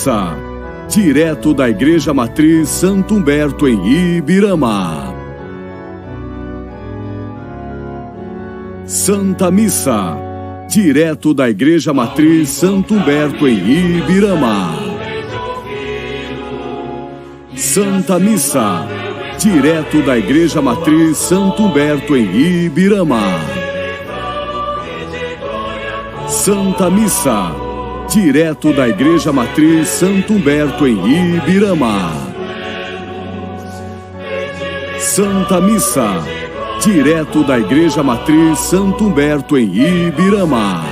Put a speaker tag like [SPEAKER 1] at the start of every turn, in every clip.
[SPEAKER 1] Missa, direto da Igreja Matriz Santo Humberto em Ibirama. Santa Missa, direto da Igreja Matriz Santo Humberto em Ibirama. Santa Missa, direto da Igreja Matriz Santo Humberto em Ibirama. Santa Missa, direto da Igreja Matriz Santo Humberto em Ibirama. Santa Missa, direto da Igreja Matriz Santo Humberto em Ibirama.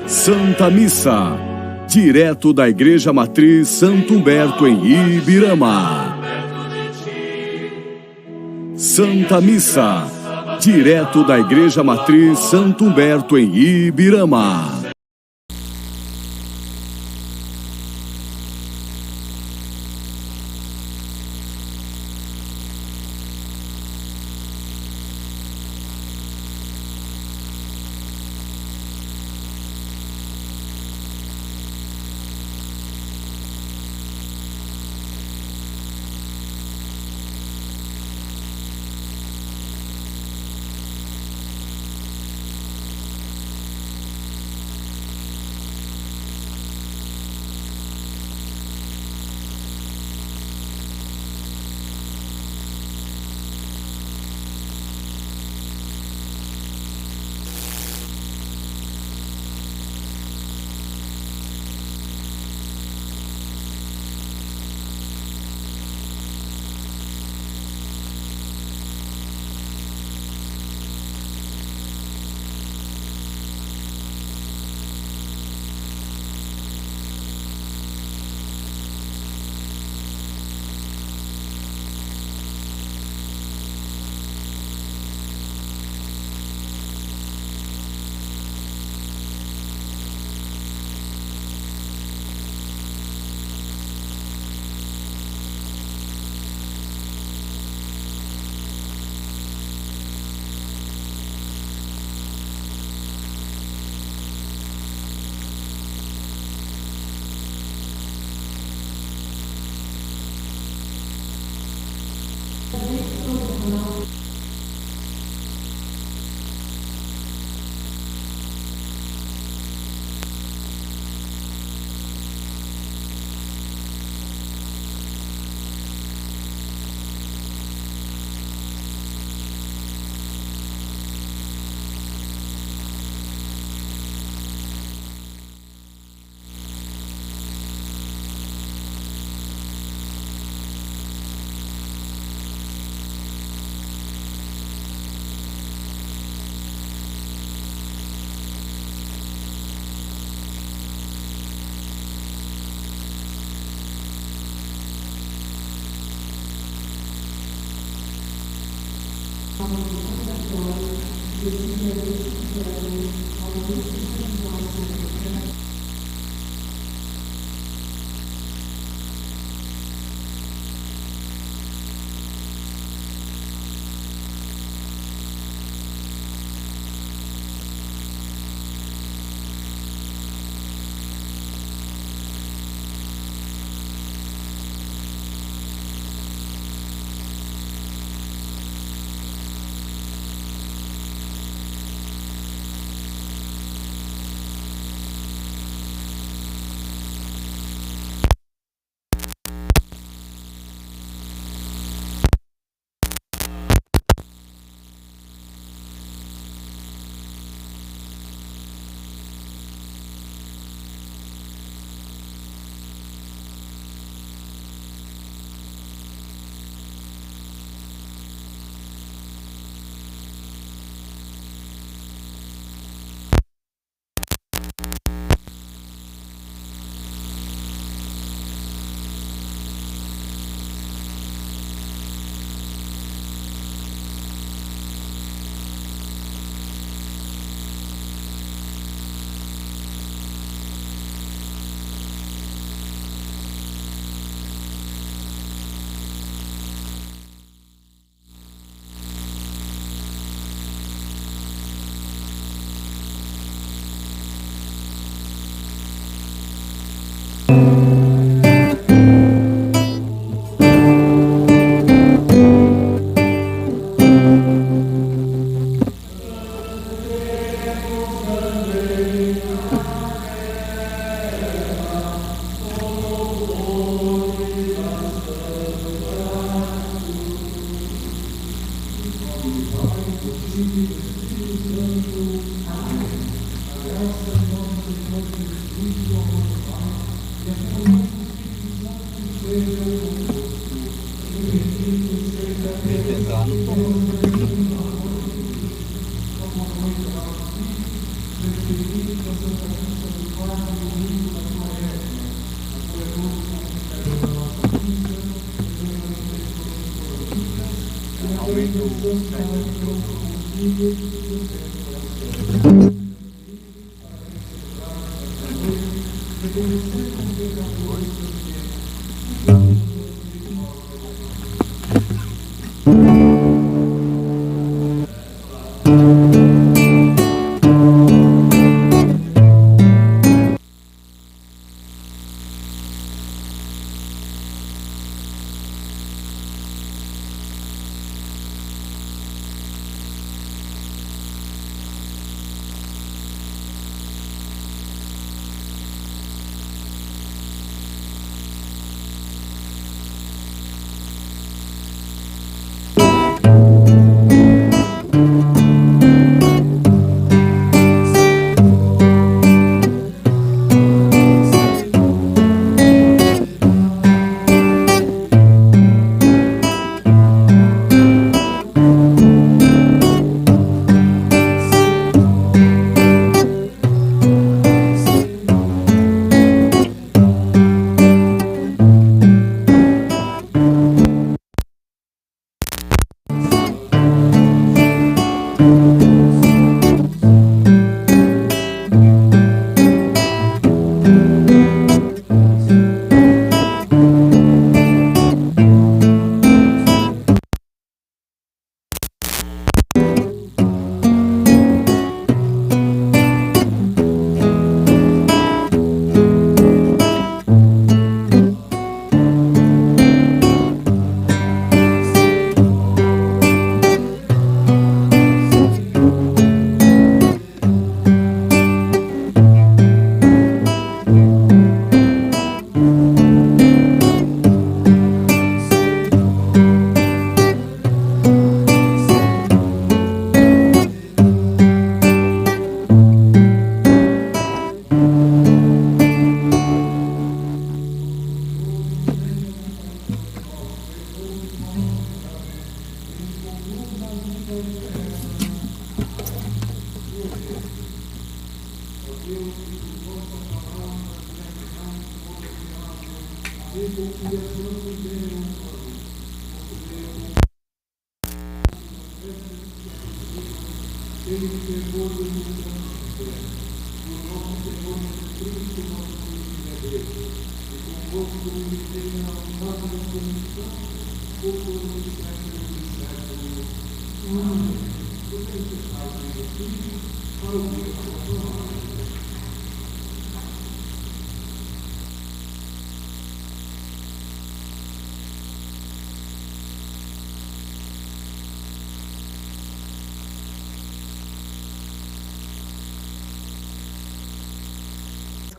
[SPEAKER 1] Santa Missa, direto da Igreja Matriz Santo Humberto em Ibirama. Santa Missa, direto da Igreja Matriz Santo Humberto em Ibirama.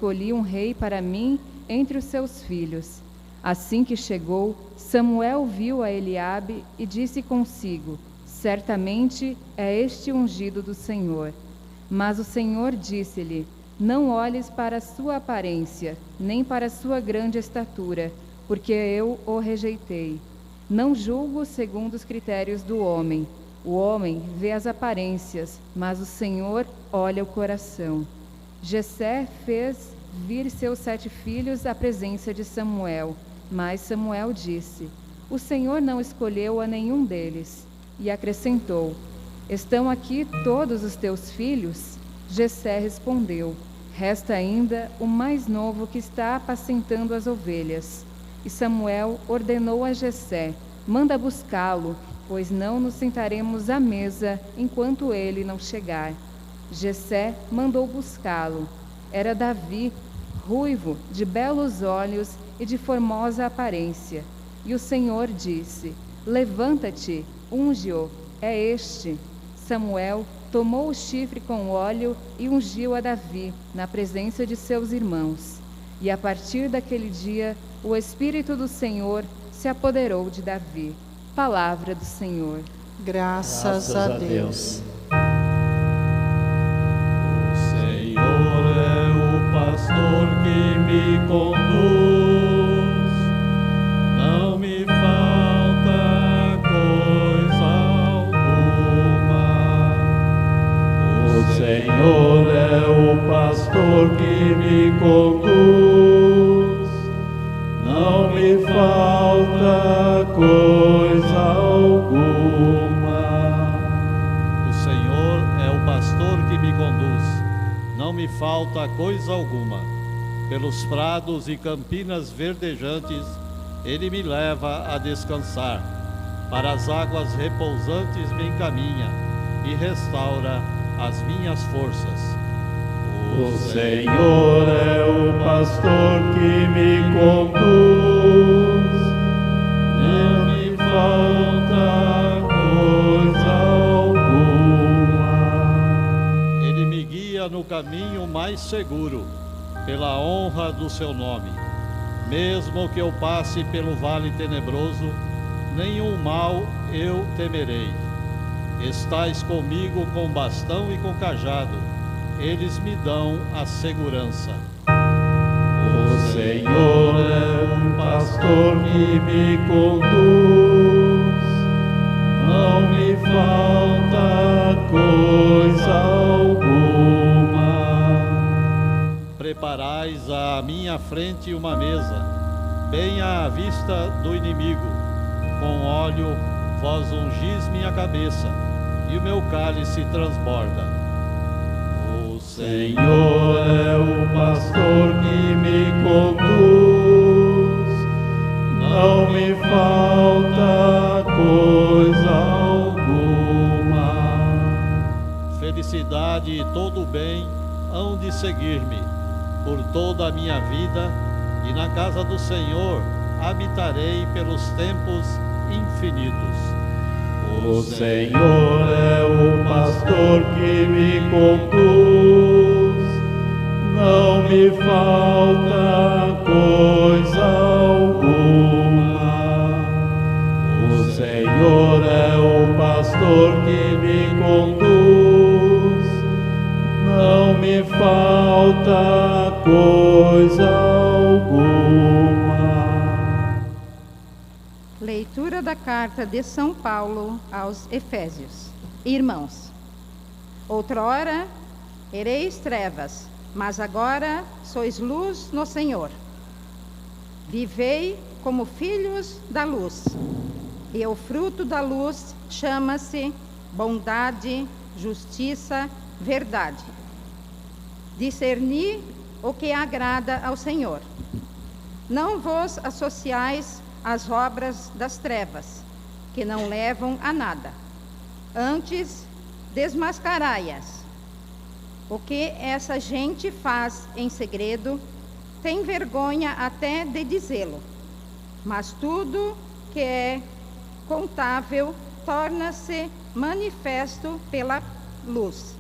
[SPEAKER 2] Escolhi um rei para mim entre os seus filhos. Assim que chegou, Samuel viu a Eliabe e disse consigo: certamente é este ungido do Senhor. Mas o Senhor disse-lhe: não olhes para a sua aparência, nem para a sua grande estatura, porque eu o rejeitei. Não julgo segundo os critérios do homem. O homem vê as aparências, mas o Senhor olha o coração. Jessé fez vir seus 7 filhos à presença de Samuel, mas Samuel disse: o Senhor não escolheu a nenhum deles. E acrescentou: estão aqui todos os teus filhos? Jessé respondeu: resta ainda o mais novo que está apacentando as ovelhas. E Samuel ordenou a Jessé: manda buscá-lo, pois não nos sentaremos à mesa enquanto ele não chegar. Jessé mandou buscá-lo. Era Davi, ruivo, de belos olhos e de formosa aparência. E o Senhor disse: levanta-te, unge-o, é este. Samuel tomou o chifre com óleo e ungiu a Davi, na presença de seus irmãos. E a partir daquele dia, o Espírito do Senhor se apoderou de Davi. Palavra do Senhor.
[SPEAKER 3] Graças a Deus.
[SPEAKER 4] O Senhor é o pastor que me conduz, não me falta coisa alguma. O Senhor é o pastor que me conduz, não me falta coisa alguma. O Senhor é o pastor que me conduz, não me falta coisa alguma. Pelos prados e campinas verdejantes, Ele me leva a descansar. Para as águas repousantes me encaminha e restaura as minhas forças. O Senhor é o pastor que me conduz, não me falta coisa alguma. Ele me guia no caminho mais seguro, pela honra do seu nome. Mesmo que eu passe pelo vale tenebroso, nenhum mal eu temerei. Estais comigo com bastão e com cajado, eles me dão a segurança. O Senhor é um pastor que me conduz, não me falta coisa alguma. Preparais à minha frente uma mesa, bem à vista do inimigo. Com óleo vós ungis minha cabeça, e o meu cálice transborda. O Senhor é o pastor que me conduz, não me falta coisa alguma. Felicidade e todo o bem hão de seguir-me por toda a minha vida, e na casa do Senhor habitarei pelos tempos infinitos. O Senhor é o pastor que me conduz, não me falta coisa alguma. O Senhor é o pastor que me conduz, não me falta coisa alguma.
[SPEAKER 3] Leitura da carta de São Paulo aos Efésios. Irmãos, outrora ereis trevas, mas agora sois luz no Senhor. Vivei como filhos da luz, e o fruto da luz chama-se bondade, justiça, verdade. Discerni o que agrada ao Senhor. Não vos associais às obras das trevas, que não levam a nada. Antes, desmascarai-as. O que essa gente faz em segredo, tem vergonha até de dizê-lo. Mas tudo que é contável torna-se manifesto pela luz.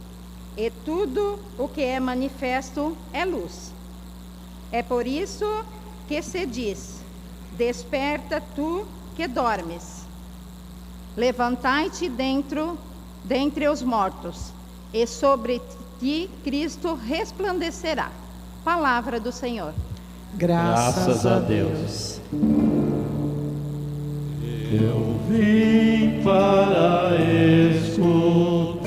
[SPEAKER 3] E tudo o que é manifesto é luz. É por isso que se diz: desperta tu que dormes. Levantai-te dentre os mortos, e sobre ti Cristo resplandecerá. Palavra do Senhor.
[SPEAKER 5] Graças a Deus.
[SPEAKER 4] Eu vim para escutar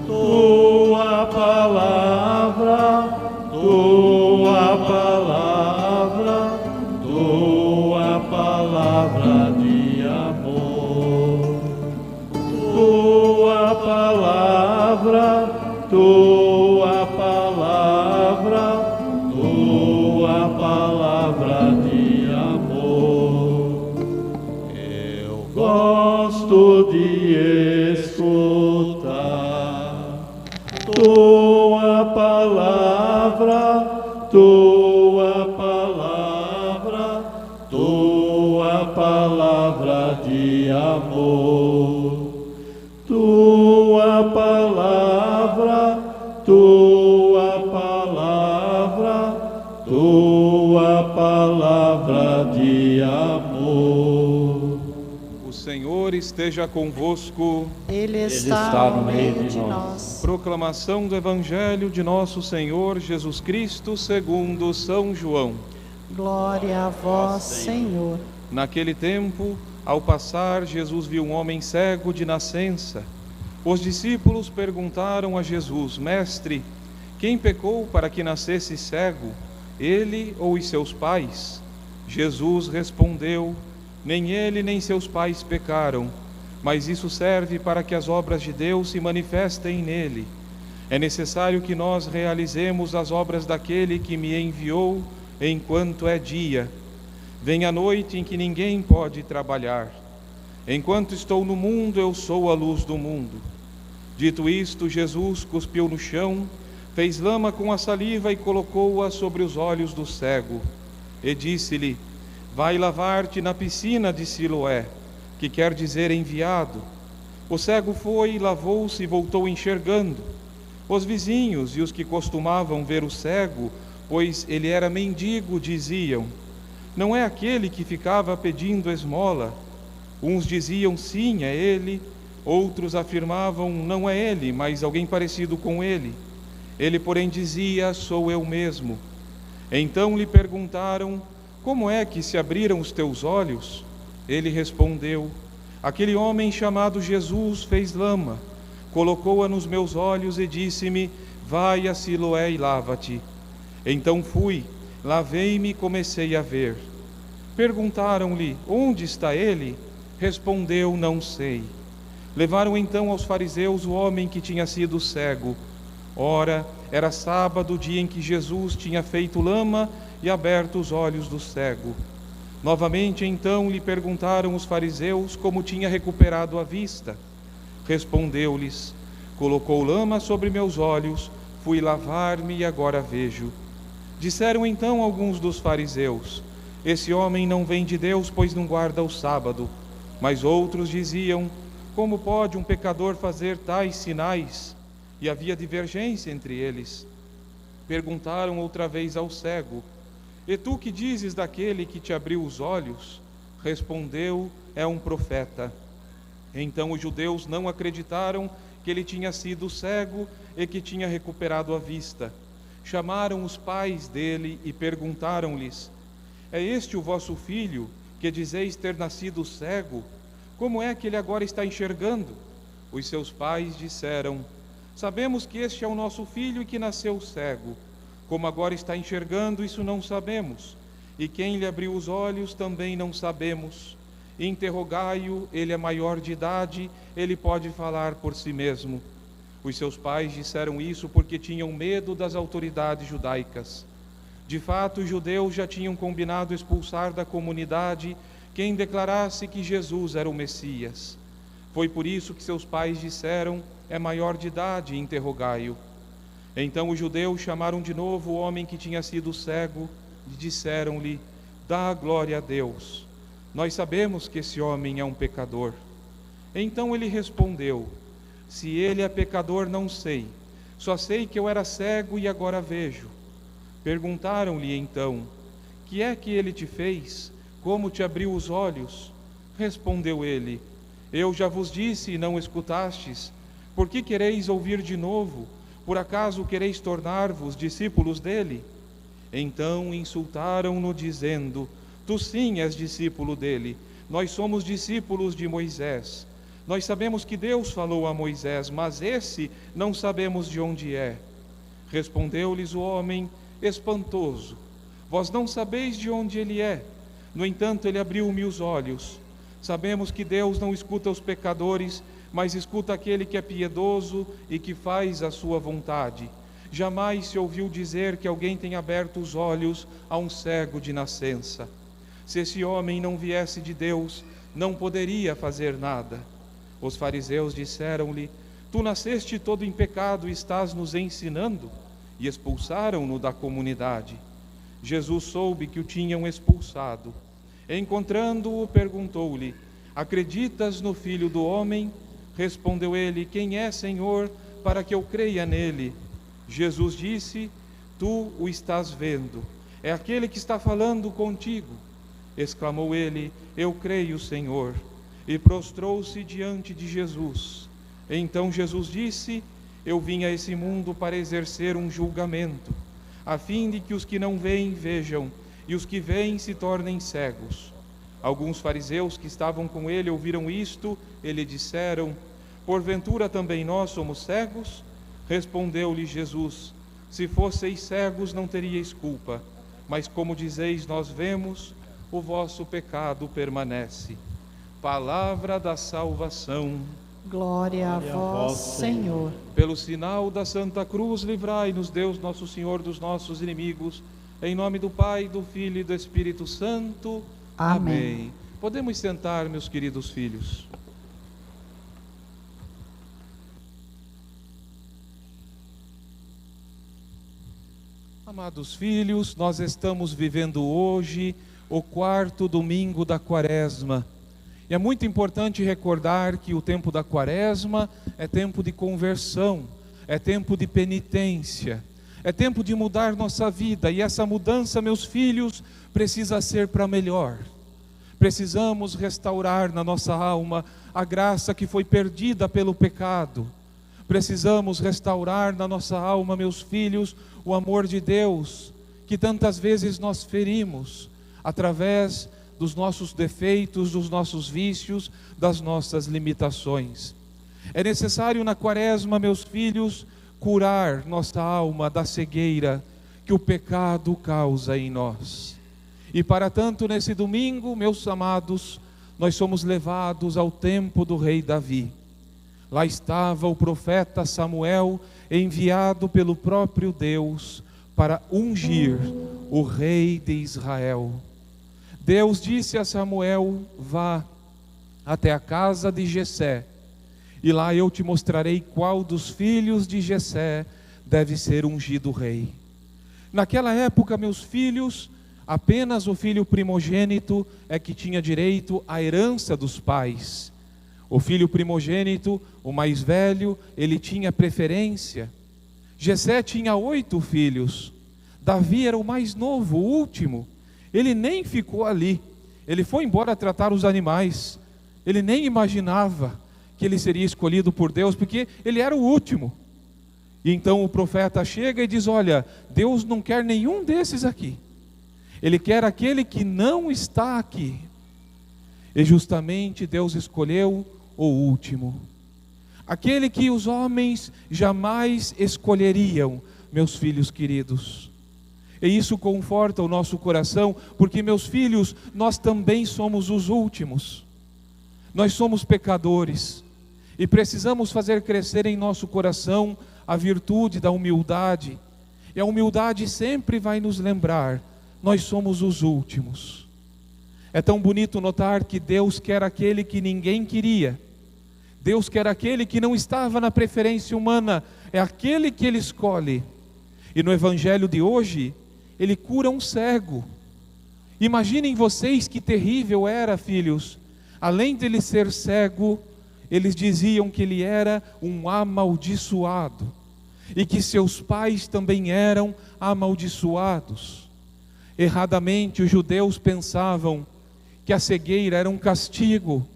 [SPEAKER 4] tua palavra, tua palavra, tua palavra de amor, tua palavra, tua palavra, tua palavra de amor. Eu gosto de escutar tua palavra, palavra de amor, tua palavra de amor.
[SPEAKER 6] O Senhor esteja convosco.
[SPEAKER 5] Ele está no meio de nós.
[SPEAKER 6] Proclamação do Evangelho de nosso Senhor Jesus Cristo segundo São João.
[SPEAKER 5] Glória a vós, Senhor.
[SPEAKER 6] Naquele tempo, ao passar, Jesus viu um homem cego de nascença. Os discípulos perguntaram a Jesus: Mestre, quem pecou para que nascesse cego, ele ou os seus pais? Jesus respondeu: Nem ele nem seus pais pecaram, mas isso serve para que as obras de Deus se manifestem nele. É necessário que nós realizemos as obras daquele que me enviou enquanto é dia. Vem a noite em que ninguém pode trabalhar. Enquanto estou no mundo, eu sou a luz do mundo. Dito isto, Jesus cuspiu no chão, fez lama com a saliva e colocou-a sobre os olhos do cego. E disse-lhe: Vai lavar-te na piscina de Siloé, que quer dizer enviado. O cego foi, lavou-se e voltou enxergando. Os vizinhos e os que costumavam ver o cego, pois ele era mendigo, diziam: Não é aquele que ficava pedindo esmola? Uns diziam: Sim, é ele. Outros afirmavam: Não é ele, mas alguém parecido com ele. Ele, porém, dizia: Sou eu mesmo. Então lhe perguntaram: Como é que se abriram os teus olhos? Ele respondeu: Aquele homem chamado Jesus fez lama, colocou-a nos meus olhos e disse-me: Vai a Siloé e lava-te. Então fui, lavei-me e comecei a ver. Perguntaram-lhe: Onde está ele? Respondeu: Não sei. Levaram então aos fariseus o homem que tinha sido cego. Ora, era sábado, dia em que Jesus tinha feito lama e aberto os olhos do cego. Novamente então lhe perguntaram os fariseus como tinha recuperado a vista. Respondeu-lhes: Colocou lama sobre meus olhos, fui lavar-me e agora vejo. Disseram então alguns dos fariseus: Esse homem não vem de Deus, pois não guarda o sábado. Mas outros diziam: Como pode um pecador fazer tais sinais? E havia divergência entre eles. Perguntaram outra vez ao cego: E tu que dizes daquele que te abriu os olhos? Respondeu: É um profeta. Então os judeus não acreditaram que ele tinha sido cego e que tinha recuperado a vista. Chamaram os pais dele e perguntaram-lhes: É este o vosso filho, que dizeis ter nascido cego? Como é que ele agora está enxergando? Os seus pais disseram: Sabemos que este é o nosso filho e que nasceu cego. Como agora está enxergando, isso não sabemos. E quem lhe abriu os olhos também não sabemos. Interrogai-o, ele é maior de idade, ele pode falar por si mesmo. Os seus pais disseram isso porque tinham medo das autoridades judaicas. De fato, os judeus já tinham combinado expulsar da comunidade quem declarasse que Jesus era o Messias. Foi por isso que seus pais disseram: É maior de idade, interrogai-o. Então os judeus chamaram de novo o homem que tinha sido cego e disseram-lhe: Dá glória a Deus. Nós sabemos que esse homem é um pecador. Então ele respondeu: Se ele é pecador, não sei. Só sei que eu era cego e agora vejo. Perguntaram-lhe então: Que é que ele te fez? Como te abriu os olhos? Respondeu ele: Eu já vos disse e não escutastes. Por que quereis ouvir de novo? Por acaso quereis tornar-vos discípulos dele? Então insultaram-no, dizendo: Tu sim és discípulo dele, nós somos discípulos de Moisés. Nós sabemos que Deus falou a Moisés, mas esse não sabemos de onde é. Respondeu-lhes o homem, espantoso: Vós não sabeis de onde ele é. No entanto, ele abriu-me os olhos. Sabemos que Deus não escuta os pecadores, mas escuta aquele que é piedoso e que faz a sua vontade. Jamais se ouviu dizer que alguém tenha aberto os olhos a um cego de nascença. Se esse homem não viesse de Deus, não poderia fazer nada. Os fariseus disseram-lhe: Tu nasceste todo em pecado e estás nos ensinando? e expulsaram-no da comunidade. Jesus soube que o tinham expulsado. Encontrando-o, perguntou-lhe: acreditas no Filho do Homem? Respondeu ele: quem é, Senhor, para que eu creia nele? Jesus disse: tu o estás vendo, é aquele que está falando contigo. Exclamou ele: eu creio, Senhor, e prostrou-se diante de Jesus. Então Jesus disse: eu vim a esse mundo para exercer um julgamento, a fim de que os que não veem vejam, e os que veem se tornem cegos. Alguns fariseus que estavam com ele ouviram isto e lhe disseram: porventura também nós somos cegos? Respondeu-lhe Jesus: se fosseis cegos não teríeis culpa, mas como dizeis nós vemos, o vosso pecado permanece. Palavra da salvação.
[SPEAKER 5] Glória a vós, Senhor.
[SPEAKER 6] Pelo sinal da Santa Cruz, livrai-nos Deus nosso Senhor dos nossos inimigos. Em nome do Pai, do Filho e do Espírito Santo. Amém. Podemos sentar, meus queridos filhos. Amados filhos, nós estamos vivendo hoje o 4º domingo da Quaresma. E é muito importante recordar que o tempo da Quaresma é tempo de conversão, é tempo de penitência, é tempo de mudar nossa vida. E essa mudança, meus filhos, precisa ser para melhor. Precisamos restaurar na nossa alma a graça que foi perdida pelo pecado. Precisamos restaurar na nossa alma, meus filhos, o amor de Deus, que tantas vezes nós ferimos, através dos nossos defeitos, dos nossos vícios, das nossas limitações. É necessário na Quaresma, meus filhos, curar nossa alma da cegueira que o pecado causa em nós. E para tanto, nesse domingo, meus amados, nós somos levados ao tempo do rei Davi. Lá estava o profeta Samuel, enviado pelo próprio Deus para ungir o rei de Israel. Deus disse a Samuel: vá até a casa de Jessé, e lá eu te mostrarei qual dos filhos de Jessé deve ser ungido rei. Naquela época, meus filhos, apenas o filho primogênito é que tinha direito à herança dos pais. O filho primogênito, o mais velho, ele tinha preferência. Jessé tinha 8 filhos. Davi era o mais novo, o último. Ele nem ficou ali, ele foi embora tratar os animais. Ele nem imaginava que ele seria escolhido por Deus, porque ele era o último. E então o profeta chega e diz: olha, Deus não quer nenhum desses aqui, Ele quer aquele que não está aqui. E justamente Deus escolheu o último, aquele que os homens jamais escolheriam, meus filhos queridos. E isso conforta o nosso coração, porque, meus filhos, nós também somos os últimos. Nós somos pecadores e precisamos fazer crescer em nosso coração a virtude da humildade. E a humildade sempre vai nos lembrar: nós somos os últimos. É tão bonito notar que Deus quer aquele que ninguém queria. Deus quer aquele que não estava na preferência humana. É aquele que Ele escolhe. E no Evangelho de hoje, Ele cura um cego. Imaginem vocês que terrível era, filhos. Além de ele ser cego, eles diziam que ele era um amaldiçoado, e que seus pais também eram amaldiçoados. Erradamente, os judeus pensavam que a cegueira era um castigo,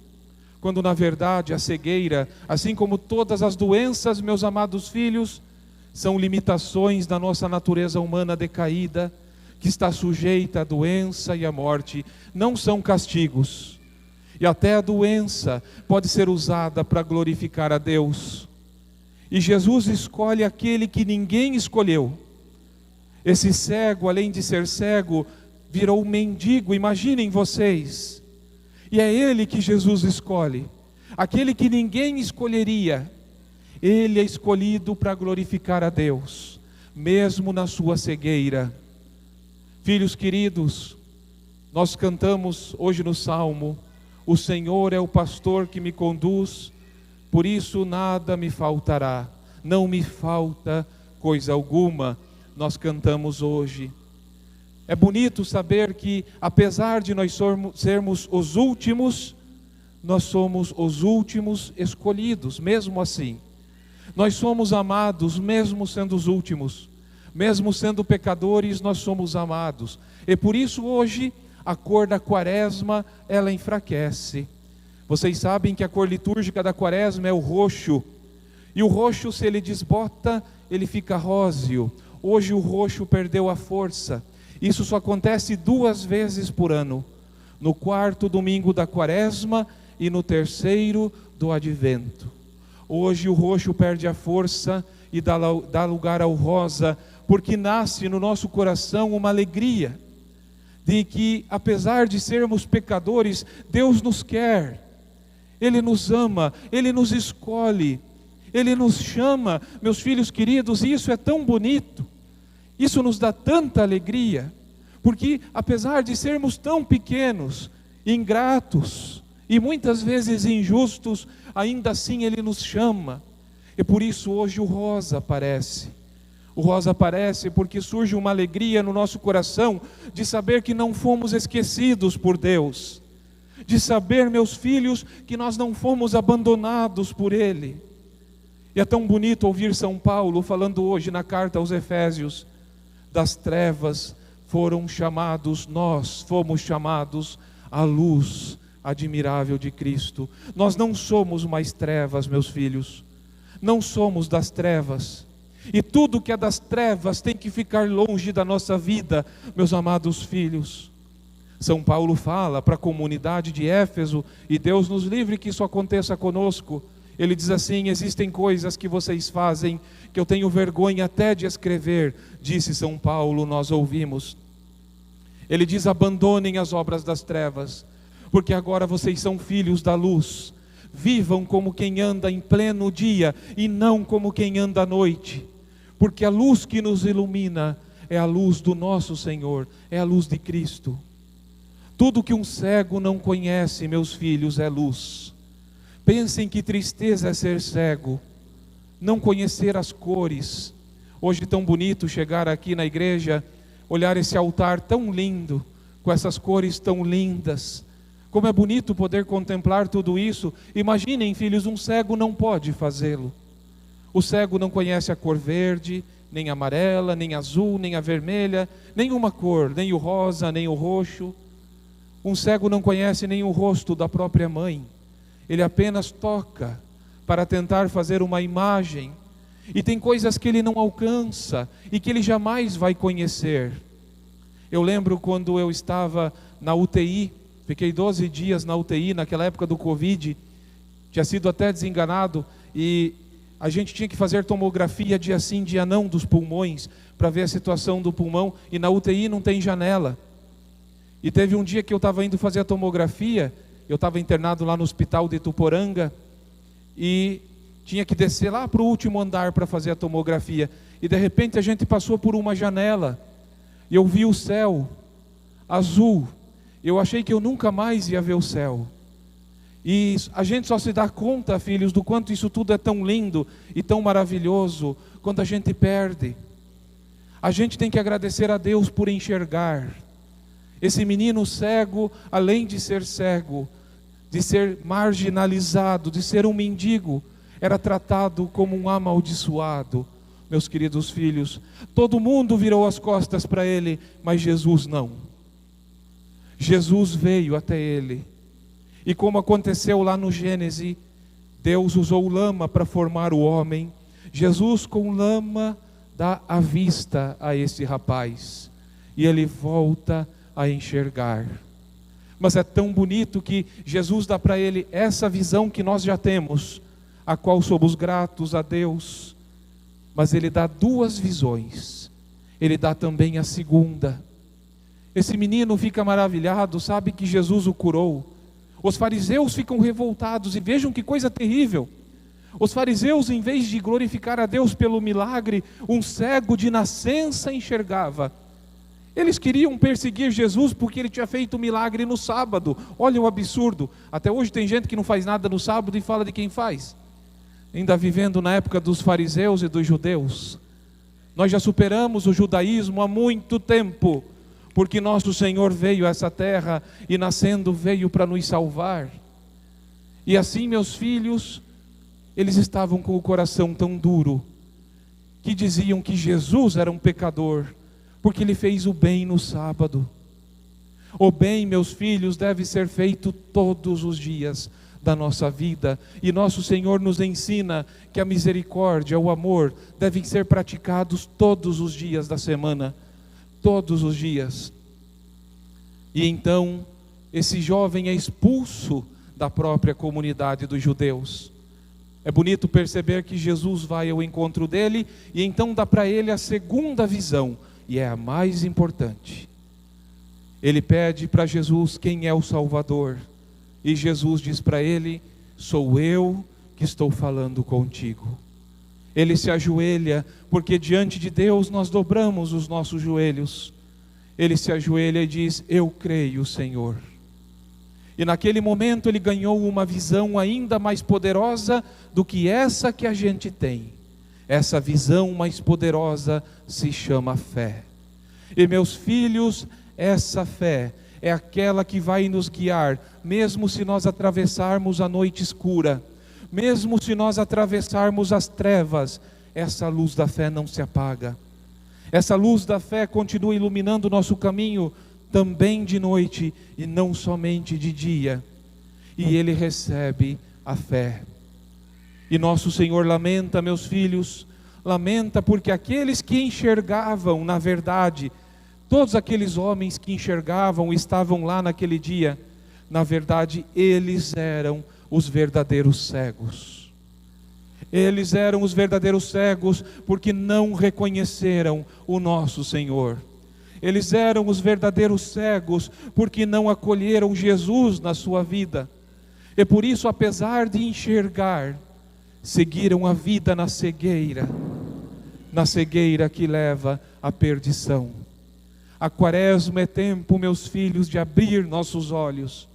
[SPEAKER 6] quando na verdade a cegueira, assim como todas as doenças, meus amados filhos, são limitações da nossa natureza humana decaída, que está sujeita à doença e à morte. Não são castigos. E até a doença pode ser usada para glorificar a Deus. E Jesus escolhe aquele que ninguém escolheu. Esse cego, além de ser cego, virou mendigo, imaginem vocês. E é ele que Jesus escolhe, aquele que ninguém escolheria. Ele é escolhido para glorificar a Deus, mesmo na sua cegueira. Filhos queridos, nós cantamos hoje no Salmo: o Senhor é o pastor que me conduz, por isso nada me faltará. Não me falta coisa alguma. nós cantamos hoje. É bonito saber que, apesar de nós sermos os últimos, nós somos os últimos escolhidos, mesmo assim. Nós somos amados, mesmo sendo os últimos. Mesmo sendo pecadores, nós somos amados. E por isso hoje, a cor da quaresma, ela enfraquece. Vocês sabem que a cor litúrgica da quaresma é o roxo. E o roxo, se ele desbota, ele fica róseo. Hoje o roxo perdeu a força. Isso só acontece 2 vezes por ano. No 4º domingo da quaresma e no 3º do advento. Hoje o roxo perde a força e dá lugar ao rosa, porque nasce no nosso coração uma alegria de que, apesar de sermos pecadores, Deus nos quer, Ele nos ama, Ele nos escolhe, Ele nos chama, meus filhos queridos, e isso é tão bonito, isso nos dá tanta alegria, porque apesar de sermos tão pequenos, ingratos e muitas vezes injustos, ainda assim Ele nos chama. E por isso hoje o rosa aparece. O rosa aparece porque surge uma alegria no nosso coração de saber que não fomos esquecidos por Deus. De saber, meus filhos, que nós não fomos abandonados por Ele. E é tão bonito ouvir São Paulo falando hoje na carta aos Efésios: das trevas nós fomos chamados à luz admirável de Cristo. Nós não somos mais trevas, meus filhos. Não somos das trevas. E tudo que é das trevas tem que ficar longe da nossa vida, meus amados filhos. São Paulo fala para a comunidade de Éfeso, e Deus nos livre que isso aconteça conosco. Ele diz assim: existem coisas que vocês fazem que eu tenho vergonha até de escrever, disse São Paulo, nós ouvimos. Ele diz: abandonem as obras das trevas, porque agora vocês são filhos da luz. Vivam como quem anda em pleno dia e não como quem anda à noite, porque a luz que nos ilumina é a luz do nosso Senhor, é a luz de Cristo. Tudo que um cego não conhece, meus filhos, é luz. Pensem que tristeza é ser cego, não conhecer as cores. Hoje tão bonito chegar aqui na igreja, olhar esse altar tão lindo, com essas cores tão lindas. Como é bonito poder contemplar tudo isso. Imaginem, filhos, um cego não pode fazê-lo. O cego não conhece a cor verde, nem a amarela, nem a azul, nem a vermelha, nenhuma cor, nem o rosa, nem o roxo. Um cego não conhece nem o rosto da própria mãe. Ele apenas toca para tentar fazer uma imagem. E tem coisas que ele não alcança e que ele jamais vai conhecer. Eu lembro quando eu estava na UTI, fiquei 12 dias na UTI, naquela época do Covid, tinha sido até desenganado, e a gente tinha que fazer tomografia dia sim, dia não, dos pulmões, para ver a situação do pulmão, e na UTI não tem janela. E teve um dia que eu estava indo fazer a tomografia, eu estava internado lá no hospital de Ituporanga, e tinha que descer lá para o último andar para fazer a tomografia, e de repente a gente passou por uma janela, e eu vi o céu azul. Eu achei que eu nunca mais ia ver o céu. E a gente só se dá conta, filhos, do quanto isso tudo é tão lindo e tão maravilhoso quando a gente perde. A gente tem que agradecer a Deus por enxergar. Esse menino cego, além de ser cego, de ser marginalizado, de ser um mendigo, era tratado como um amaldiçoado. Meus queridos filhos, todo mundo virou as costas para ele, mas Jesus não. Jesus veio até ele, e como aconteceu lá no Gênesis, Deus usou lama para formar o homem. Jesus com lama dá a vista a esse rapaz, e ele volta a enxergar. Mas é tão bonito que Jesus dá para ele essa visão que nós já temos, a qual somos gratos a Deus, mas ele dá 2 visões, ele dá também a segunda. Esse menino fica maravilhado, sabe que Jesus o curou. Os fariseus ficam revoltados, e vejam que coisa terrível. Os fariseus, em vez de glorificar a Deus pelo milagre, um cego de nascença enxergava. Eles queriam perseguir Jesus porque ele tinha feito um milagre no sábado. Olha o absurdo. Até hoje tem gente que não faz nada no sábado e fala de quem faz. Ainda vivendo na época dos fariseus e dos judeus. Nós já superamos o judaísmo há muito tempo, porque nosso Senhor veio a essa terra e nascendo veio para nos salvar. E assim, meus filhos, eles estavam com o coração tão duro, que diziam que Jesus era um pecador, porque Ele fez o bem no sábado. O bem, meus filhos, deve ser feito todos os dias da nossa vida, e nosso Senhor nos ensina que a misericórdia, o amor, devem ser praticados todos os dias da semana, todos os dias. E então, esse jovem é expulso da própria comunidade dos judeus. É bonito perceber que Jesus vai ao encontro dele, e então dá para ele a segunda visão, e é a mais importante. Ele pede para Jesus quem é o Salvador, e Jesus diz para ele: sou eu que estou falando contigo. Ele se ajoelha, porque diante de Deus nós dobramos os nossos joelhos. Ele se ajoelha e diz: eu creio, Senhor. E naquele momento ele ganhou uma visão ainda mais poderosa do que essa que a gente tem. Essa visão mais poderosa se chama fé. E meus filhos, essa fé é aquela que vai nos guiar, mesmo se nós atravessarmos a noite escura, mesmo se nós atravessarmos as trevas, essa luz da fé não se apaga. Essa luz da fé continua iluminando o nosso caminho também de noite e não somente de dia. E ele recebe a fé. E nosso Senhor lamenta, meus filhos, lamenta porque aqueles que enxergavam, na verdade, todos aqueles homens que enxergavam, estavam lá naquele dia, na verdade, eles eram os verdadeiros cegos. Eles eram os verdadeiros cegos porque não reconheceram o nosso Senhor. Eles eram os verdadeiros cegos porque não acolheram Jesus na sua vida. E por isso, apesar de enxergar, seguiram a vida na cegueira que leva à perdição. A quaresma é tempo, meus filhos, de abrir nossos olhos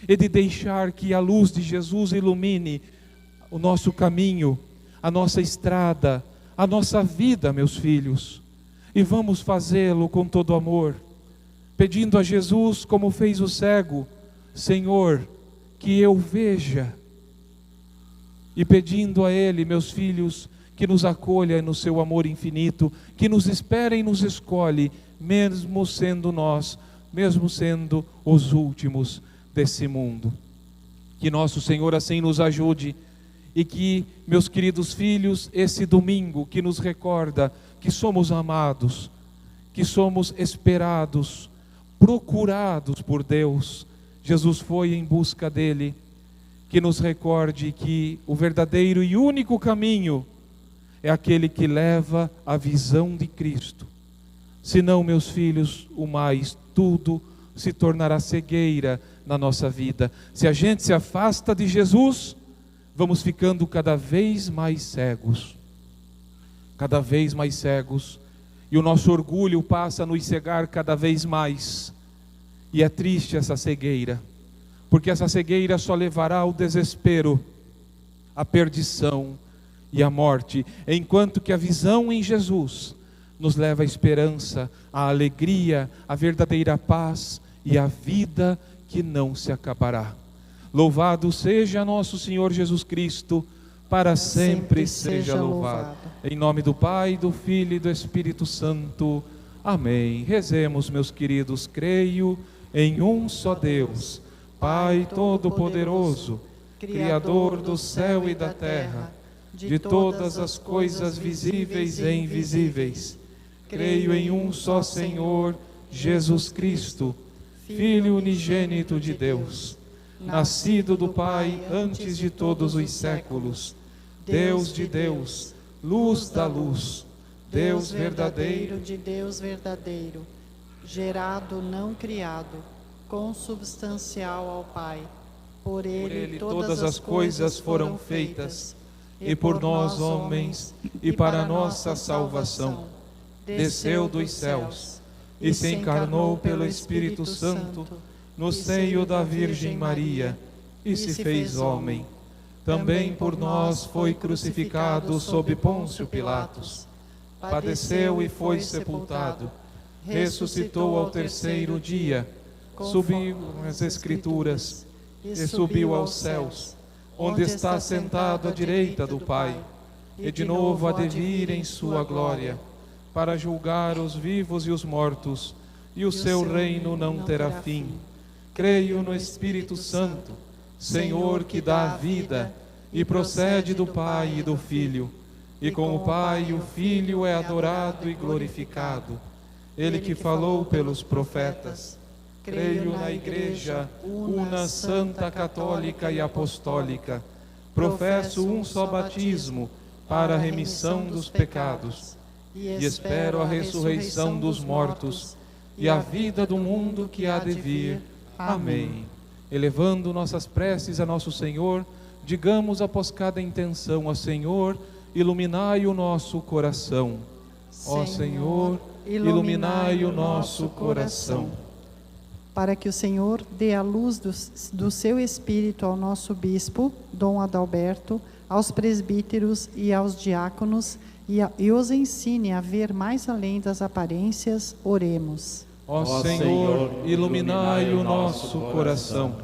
[SPEAKER 6] e de deixar que a luz de Jesus ilumine o nosso caminho, a nossa estrada, a nossa vida, meus filhos. E vamos fazê-lo com todo amor, pedindo a Jesus, como fez o cego: Senhor, que eu veja. E pedindo a Ele, meus filhos, que nos acolha no seu amor infinito, que nos espere e nos escolhe, mesmo sendo os últimos desse mundo. Que nosso Senhor assim nos ajude, e que, meus queridos filhos, esse domingo que nos recorda que somos amados, que somos esperados, procurados por Deus, Jesus foi em busca dele, que nos recorde que o verdadeiro e único caminho é aquele que leva a visão de Cristo. Senão, meus filhos, o mais, tudo se tornará cegueira na nossa vida. Se a gente se afasta de Jesus, vamos ficando cada vez mais cegos. Cada vez mais cegos. E o nosso orgulho passa a nos cegar cada vez mais. E é triste essa cegueira, porque essa cegueira só levará ao desespero, à perdição e à morte, enquanto que a visão em Jesus nos leva à esperança, à alegria, à verdadeira paz e à vida que não se acabará. Louvado seja nosso Senhor Jesus Cristo, para sempre seja louvado. Em nome do Pai, do Filho e do Espírito Santo. Amém. Rezemos, meus queridos. Creio em um só Deus, Pai Todo-Poderoso, Criador do céu e da terra, de todas as coisas visíveis e invisíveis. Creio em um só Senhor, Jesus Cristo, Filho unigênito de Deus, nascido do Pai antes de todos os séculos, Deus de Deus, luz da luz, Deus verdadeiro
[SPEAKER 5] de Deus verdadeiro, gerado, não criado, consubstancial ao Pai. Por ele todas as coisas foram feitas, e por nós, homens, e para nossa salvação, desceu dos céus, e se encarnou pelo Espírito Santo, no seio da Virgem Maria, e se fez homem. Também por nós foi crucificado sob Pôncio Pilatos.
[SPEAKER 6] padeceu e foi sepultado, ressuscitou ao terceiro dia, subiu às Escrituras e subiu aos céus, onde está sentado à direita do Pai, e de novo há de vir em sua glória, para julgar os vivos e os mortos, e o seu reino não terá fim. Creio no Espírito Santo, Senhor que dá a vida, e procede do Pai e do Filho, e com o Pai e o Filho é adorado e glorificado. Ele que falou pelos profetas. Creio na Igreja, una, santa, católica e apostólica. Professo um só batismo para a remissão dos pecados. E espero a ressurreição dos mortos e a vida do mundo que há de vir. Amém. Elevando nossas preces a nosso Senhor, digamos após cada intenção: ó Senhor, iluminai o nosso coração. Ó Senhor, iluminai o nosso coração.
[SPEAKER 5] Para que o Senhor dê a luz do seu Espírito ao nosso Bispo, Dom Adalberto, aos presbíteros e aos diáconos, e os ensine a ver mais além das aparências, oremos.
[SPEAKER 6] Ó Senhor, iluminai o nosso coração.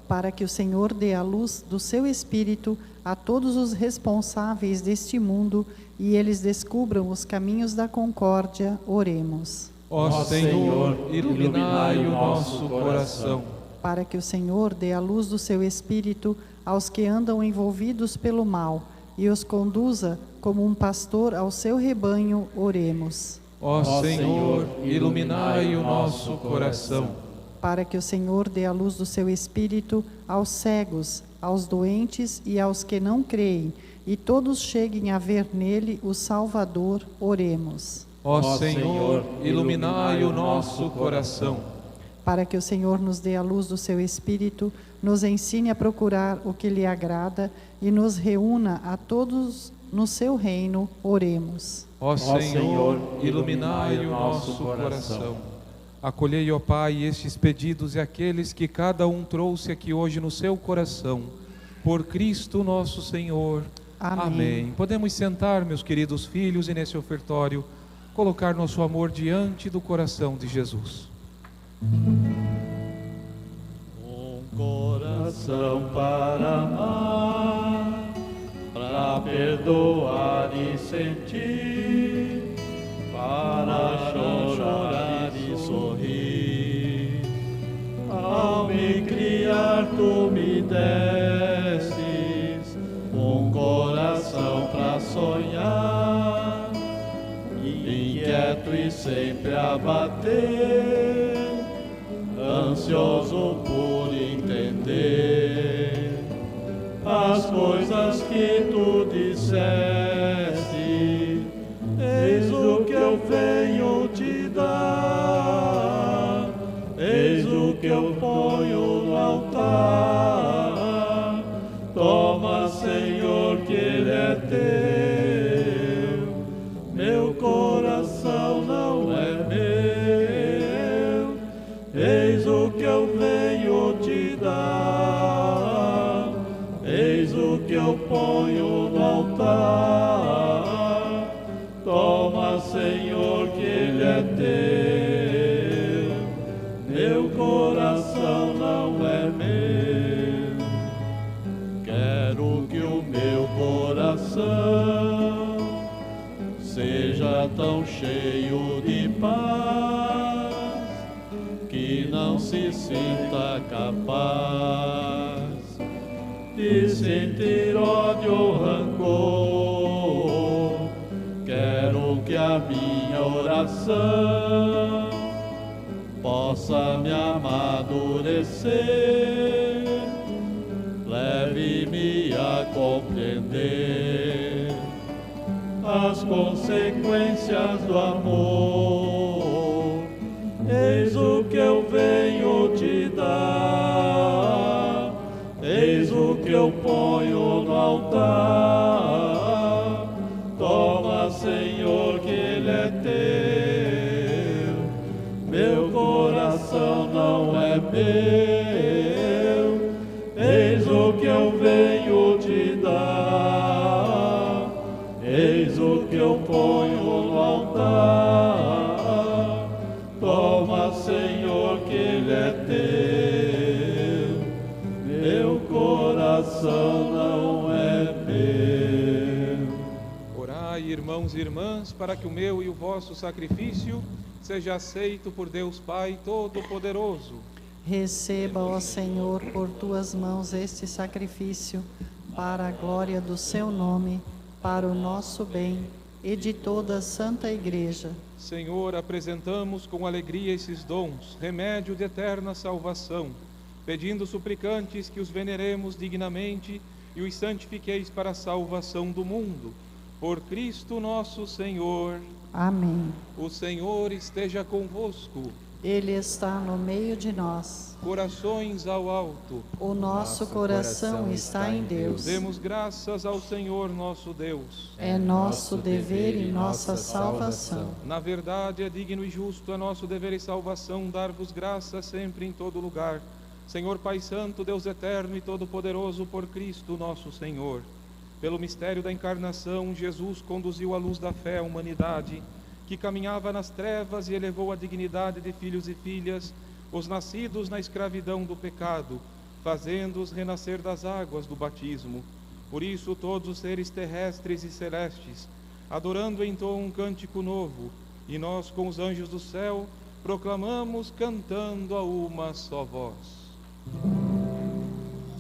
[SPEAKER 5] Para que o Senhor dê a luz do seu Espírito a todos os responsáveis deste mundo, e eles descubram os caminhos da concórdia, oremos.
[SPEAKER 6] Ó Senhor, iluminai o nosso coração.
[SPEAKER 5] Para que o Senhor dê a luz do seu Espírito aos que andam envolvidos pelo mal, e os conduza como um pastor ao seu rebanho, oremos.
[SPEAKER 6] Ó Senhor, iluminai o nosso coração.
[SPEAKER 5] Para que o Senhor dê a luz do seu Espírito aos cegos, aos doentes e aos que não creem, e todos cheguem a ver nele o Salvador, oremos.
[SPEAKER 6] Ó Senhor, iluminai o nosso coração.
[SPEAKER 5] Para que o Senhor nos dê a luz do seu Espírito, nos ensine a procurar o que lhe agrada e nos reúna a todos no seu reino, oremos.
[SPEAKER 6] Ó Senhor, iluminai o nosso coração. Acolhei, ó Pai, estes pedidos e aqueles que cada um trouxe aqui hoje no seu coração, por Cristo nosso Senhor. Amém. Podemos sentar, meus queridos filhos, e nesse ofertório colocar nosso amor diante do coração de Jesus.
[SPEAKER 4] Um coração para amar, para perdoar e sentir, para chorar e sorrir. Ao me criar, tu me destes um coração para sonhar, inquieto e sempre a bater, ansioso por entender as coisas que tu disseste. Eis o que eu venho te dar, eis o que eu ponho no altar. Toma, Senhor, que ele é teu. Meu coração não é meu, eis o que eu venho te dar, eis o que eu ponho no altar. Toma, Senhor, que ele é teu. Meu coração não é meu. Quero que o meu coração seja tão cheio de paz que não se sinta capaz de sentir ódio ou rancor. Quero que a minha oração possa me amadurecer, leve-me a compreender as consequências do amor. Eis o que eu venho te dar, eis o que eu ponho no altar. Toma, Senhor, que ele é teu. Meu coração não é meu, eis o que eu venho te dar, eis o que eu ponho no altar. Senhor, que Ele é teu, meu coração não é meu.
[SPEAKER 6] Orai, irmãos e irmãs, para que o meu e o vosso sacrifício seja aceito por Deus Pai Todo-Poderoso.
[SPEAKER 5] Receba, ó Senhor, por tuas mãos este sacrifício, para a glória do seu nome, para o nosso bem e de toda a Santa Igreja.
[SPEAKER 6] Senhor, apresentamos com alegria esses dons, remédio de eterna salvação, pedindo suplicantes que os veneremos dignamente e os santifiqueis para a salvação do mundo. Por Cristo nosso Senhor.
[SPEAKER 5] Amém.
[SPEAKER 6] O Senhor esteja convosco.
[SPEAKER 5] Ele está no meio de nós.
[SPEAKER 6] Corações ao alto.
[SPEAKER 5] O nosso coração está em Deus.
[SPEAKER 6] Demos graças ao Senhor nosso Deus.
[SPEAKER 5] É nosso dever e nossa salvação.
[SPEAKER 6] Na verdade, é digno e justo, é nosso dever e salvação dar-vos graças sempre em todo lugar. Senhor Pai Santo, Deus eterno e todo-poderoso, por Cristo nosso Senhor. Pelo mistério da encarnação, Jesus conduziu à luz da fé a humanidade, que caminhava nas trevas e elevou à dignidade de filhos e filhas os nascidos na escravidão do pecado, fazendo-os renascer das águas do batismo. Por isso todos os seres terrestres e celestes, adorando entoam um cântico novo, e nós com os anjos do céu proclamamos cantando a uma só voz.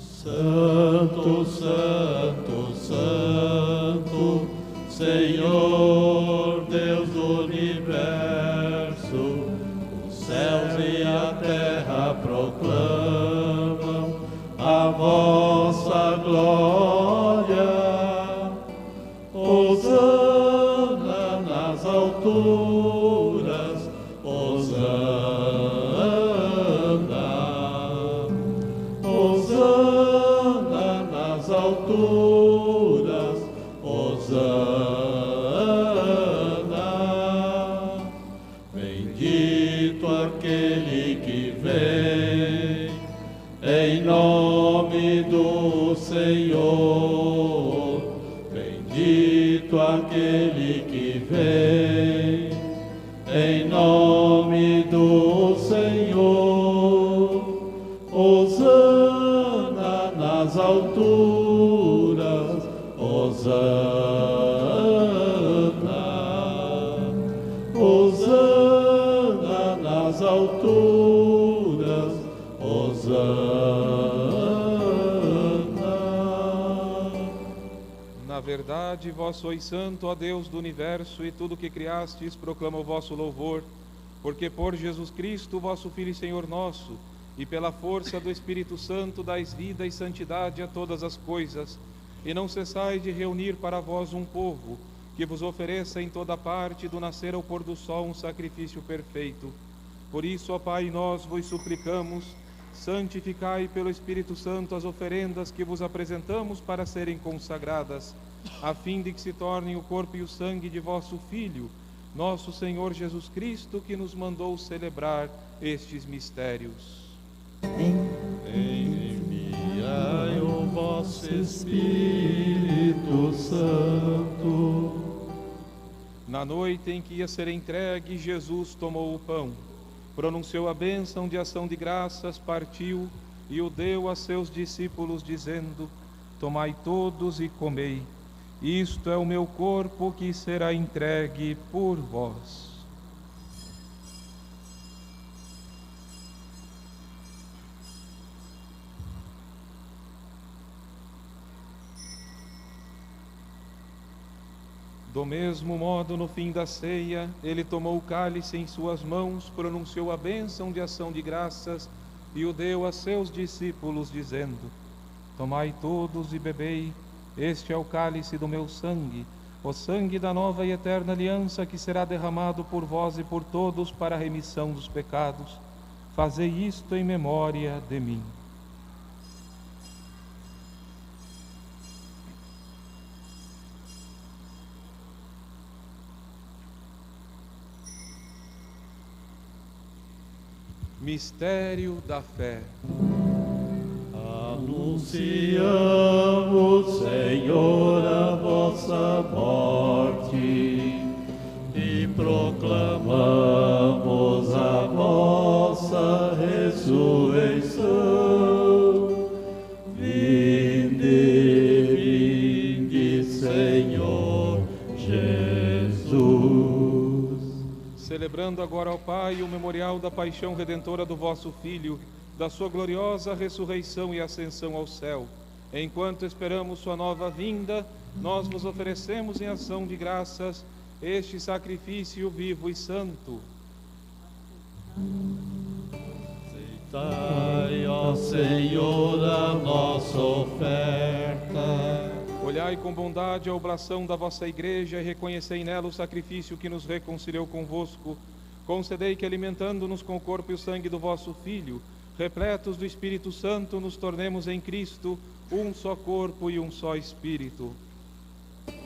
[SPEAKER 4] Santo, Santo, Santo, Senhor Deus do universo, os céus e a terra proclamam a vossa glória. Hosana nas alturas, Hosana, Hosana nas alturas, Hosana. Bendito aquele que vem em nome do Senhor. Bendito aquele que vem em nome do Senhor. Hosana nas alturas, Hosana, Hosana nas alturas, Hosana.
[SPEAKER 6] Na verdade, vós sois santo, ó Deus do universo, e tudo que criastes proclama o vosso louvor, porque por Jesus Cristo, vosso Filho e Senhor nosso, e pela força do Espírito Santo dais vida e santidade a todas as coisas, e não cessais de reunir para vós um povo, que vos ofereça em toda parte, do nascer ao pôr do sol, um sacrifício perfeito. Por isso, ó Pai, nós vos suplicamos, santificai pelo Espírito Santo as oferendas que vos apresentamos para serem consagradas, a fim de que se tornem o corpo e o sangue de vosso Filho, nosso Senhor Jesus Cristo, que nos mandou celebrar estes mistérios.
[SPEAKER 4] Enviai o vosso Espírito Santo.
[SPEAKER 6] Na noite em que ia ser entregue, Jesus tomou o pão, pronunciou a bênção de ação de graças, partiu e o deu a seus discípulos, dizendo: tomai todos e comei, isto é o meu corpo que será entregue por vós. Do mesmo modo, no fim da ceia, ele tomou o cálice em suas mãos, pronunciou a bênção de ação de graças e o deu a seus discípulos, dizendo: tomai todos e bebei, este é o cálice do meu sangue, o sangue da nova e eterna aliança, que será derramado por vós e por todos para a remissão dos pecados. Fazei isto em memória de mim. Mistério da fé.
[SPEAKER 4] Anunciamos, Senhor, a vossa morte, e proclamamos a vossa vossa ressurreição. Vinde, Senhor Jesus.
[SPEAKER 6] Celebrando agora ao Pai o memorial da paixão redentora do vosso Filho, da sua gloriosa ressurreição e ascensão ao céu, enquanto esperamos sua nova vinda, nós vos oferecemos em ação de graças este sacrifício vivo e santo.
[SPEAKER 4] Aceitai, ó Senhor, a nossa oferta.
[SPEAKER 6] Olhai com bondade a oblação da vossa Igreja e reconhecei nela o sacrifício que nos reconciliou convosco. Concedei que, alimentando-nos com o corpo e o sangue do vosso Filho, repletos do Espírito Santo, nos tornemos em Cristo um só corpo e um só Espírito.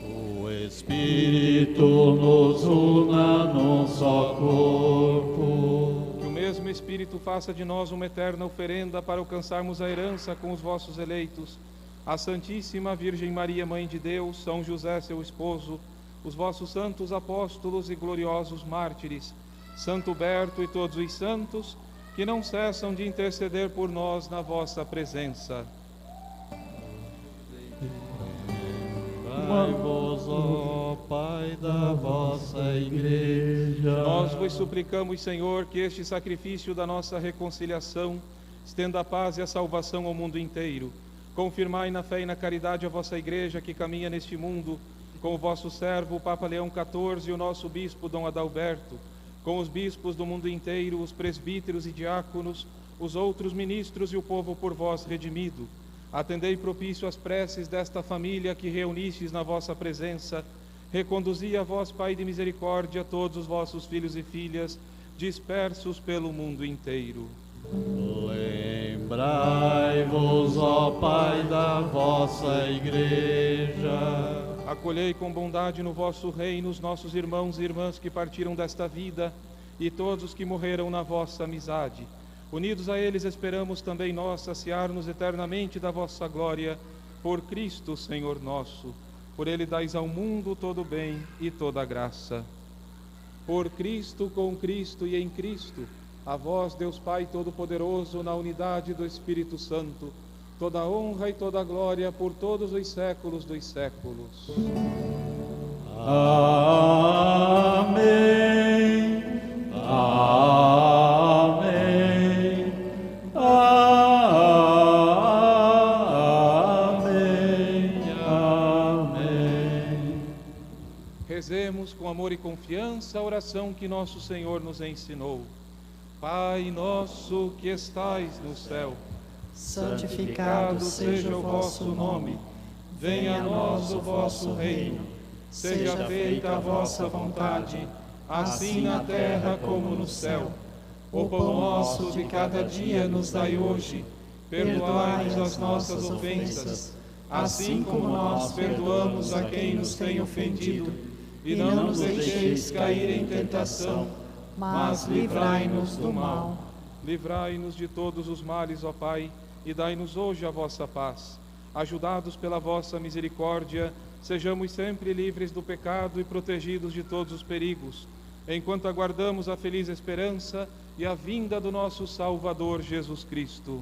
[SPEAKER 4] O Espírito nos una num só corpo.
[SPEAKER 6] Que o mesmo Espírito faça de nós uma eterna oferenda para alcançarmos a herança com os vossos eleitos, a Santíssima Virgem Maria, Mãe de Deus, São José, seu esposo, os vossos santos apóstolos e gloriosos mártires, Santo Huberto e todos os santos, que não cessam de interceder por nós na vossa presença.
[SPEAKER 4] Lembrai-vos, ó Pai da vossa Igreja.
[SPEAKER 6] Nós vos suplicamos, Senhor, que este sacrifício da nossa reconciliação estenda a paz e a salvação ao mundo inteiro. Confirmai na fé e na caridade a vossa Igreja que caminha neste mundo, com o vosso servo, o Papa Leão XIV, e o nosso bispo, Dom Adalberto, com os bispos do mundo inteiro, os presbíteros e diáconos, os outros ministros e o povo por vós redimido. Atendei propício às preces desta família que reunistes na vossa presença. Reconduzi a vós, Pai de misericórdia, todos os vossos filhos e filhas, dispersos pelo mundo inteiro.
[SPEAKER 4] Lembrai-vos, ó Pai da vossa Igreja.
[SPEAKER 6] Acolhei com bondade no vosso reino os nossos irmãos e irmãs que partiram desta vida e todos os que morreram na vossa amizade. Unidos a eles, esperamos também nós saciar-nos eternamente da vossa glória, por Cristo, Senhor nosso. Por ele dais ao mundo todo o bem e toda a graça. Por Cristo, com Cristo e em Cristo, a vós, Deus Pai Todo-Poderoso, na unidade do Espírito Santo, toda a honra e toda a glória por todos os séculos dos séculos.
[SPEAKER 4] Amém. Amém. Amém. Amém.
[SPEAKER 6] Rezemos com amor e confiança a oração que nosso Senhor nos ensinou. Pai nosso que estais no céu,
[SPEAKER 5] santificado seja o vosso nome.
[SPEAKER 6] venha a nós o vosso reino. Seja feita a vossa vontade, assim na terra como no céu. O pão nosso de cada dia nos dai hoje. Perdoai-nos as nossas ofensas, assim como nós perdoamos a quem nos tem ofendido. E não nos deixeis cair em tentação, mas livrai-nos do mal. Livrai-nos de todos os males, ó Pai, e dai-nos hoje a vossa paz. Ajudados pela vossa misericórdia, sejamos sempre livres do pecado e protegidos de todos os perigos, enquanto aguardamos a feliz esperança e a vinda do nosso Salvador Jesus Cristo.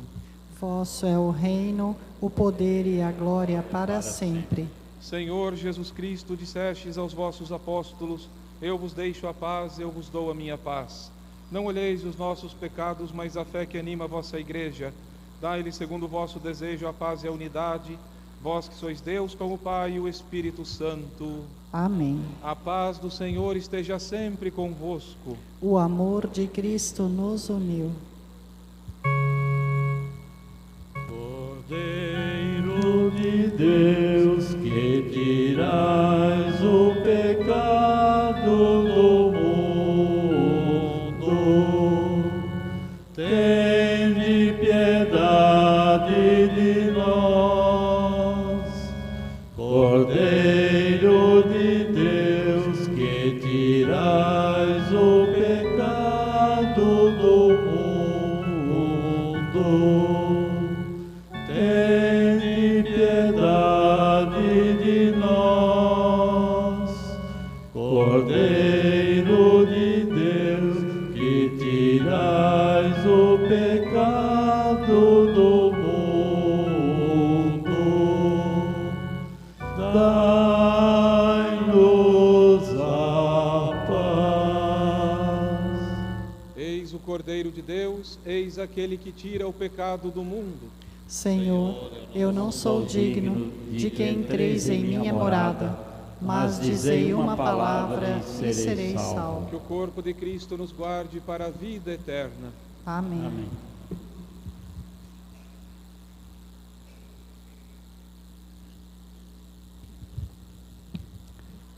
[SPEAKER 5] Vosso é o reino, o poder e a glória para sempre.
[SPEAKER 6] Senhor Jesus Cristo, dissestes aos vossos apóstolos: eu vos deixo a paz, eu vos dou a minha paz. Não olheis os nossos pecados, mas a fé que anima a vossa Igreja. Dai-lhe, segundo o vosso desejo, a paz e a unidade, vós que sois Deus com o Pai e o Espírito Santo.
[SPEAKER 5] Amém.
[SPEAKER 6] A paz do Senhor esteja sempre convosco.
[SPEAKER 5] O amor de Cristo nos uniu.
[SPEAKER 4] Cordeiro de Deus, que tirais o pecado do mundo, tende piedade de nós. Cordeiro de Deus, que tirais o pecado do mundo, tende piedade o pecado do mundo, dai-nos a paz.
[SPEAKER 6] Eis o Cordeiro de Deus, eis aquele que tira o pecado do mundo.
[SPEAKER 5] Senhor, eu não sou digno de que entreis em minha morada, mas dizei uma palavra e serei salvo.
[SPEAKER 6] Que o corpo de Cristo nos guarde para a vida eterna.
[SPEAKER 5] Amém.
[SPEAKER 7] Amém.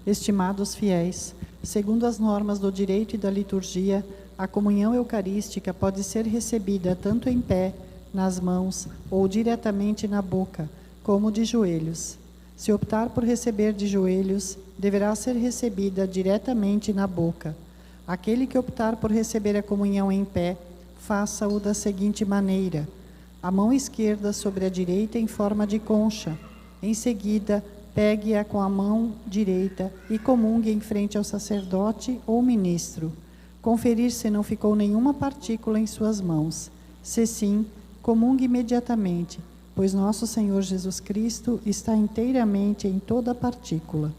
[SPEAKER 5] Estimados fiéis, segundo as normas do direito e da liturgia, a comunhão eucarística pode ser recebida tanto em pé, nas mãos ou diretamente na boca, como de joelhos. Se optar por receber de joelhos, deverá ser recebida diretamente na boca. Aquele que optar por receber a comunhão em pé, faça-o da seguinte maneira: a mão esquerda sobre a direita em forma de concha. Em seguida, pegue-a com a mão direita e comungue em frente ao sacerdote ou ministro. Conferir se não ficou nenhuma partícula em suas mãos. Se sim, comungue imediatamente, pois nosso Senhor Jesus Cristo está inteiramente em toda partícula.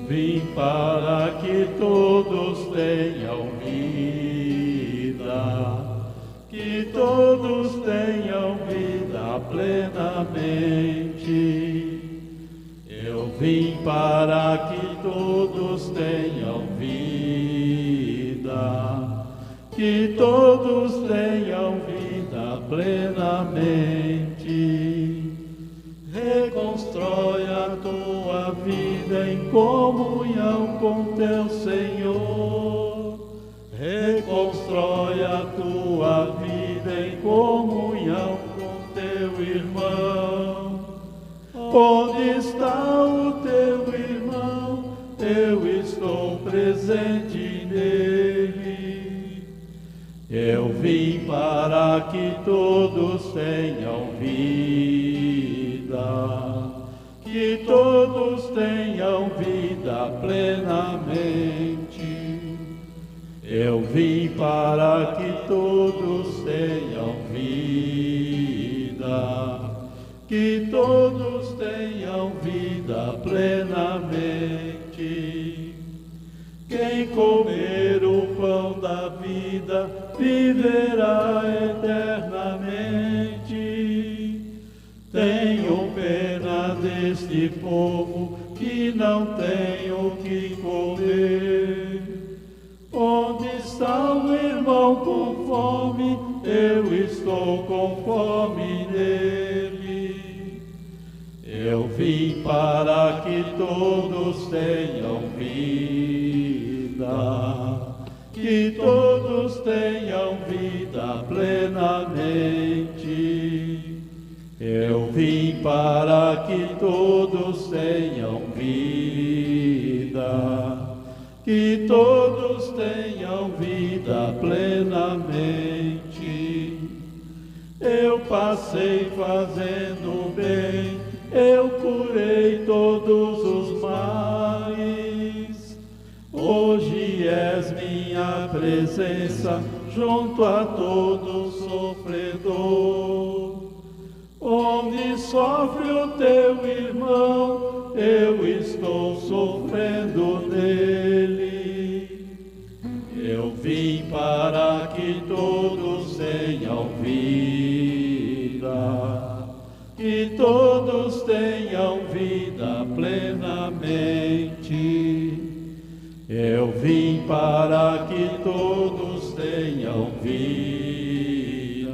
[SPEAKER 4] Vim para que todos tenham vida, que todos tenham vida plenamente. Eu vim para que todos tenham vida, que todos tenham vida plenamente. Reconstrói a tua vida em comunhão com teu Senhor. Reconstrói a tua vida em comunhão com teu irmão. Onde está o teu irmão? Eu estou presente nele. Eu vim para que todos tenham vida, que todos tenham vida plenamente. Eu vim para que todos tenham vida, que todos tenham vida plenamente. Quem comer o pão da vida viverá eternamente. Tenho pena deste povo que não tem o que comer. Onde está o irmão com fome? Eu estou com fome nele. Eu vim para que todos tenham vida, que todos tenham vida plenamente. Eu vim para que todos tenham vida, que todos tenham vida plenamente. Eu passei fazendo bem, eu curei todos os males. Hoje és minha presença junto a todo sofredor. Onde sofre o teu irmão, eu estou sofrendo nele. Eu vim para que todos vida, que todos tenham vida plenamente. Eu vim para que todos tenham vida,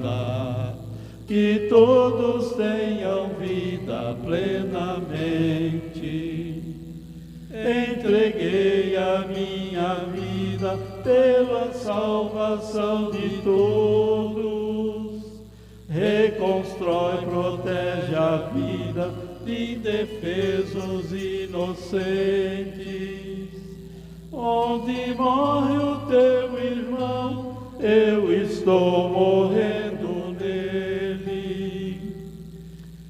[SPEAKER 4] que todos tenham vida plenamente. Entreguei a minha vida pela salvação de todos. Reconstrói, protege a vida de indefesos e inocentes. Onde morre o teu irmão, eu estou morrendo nele.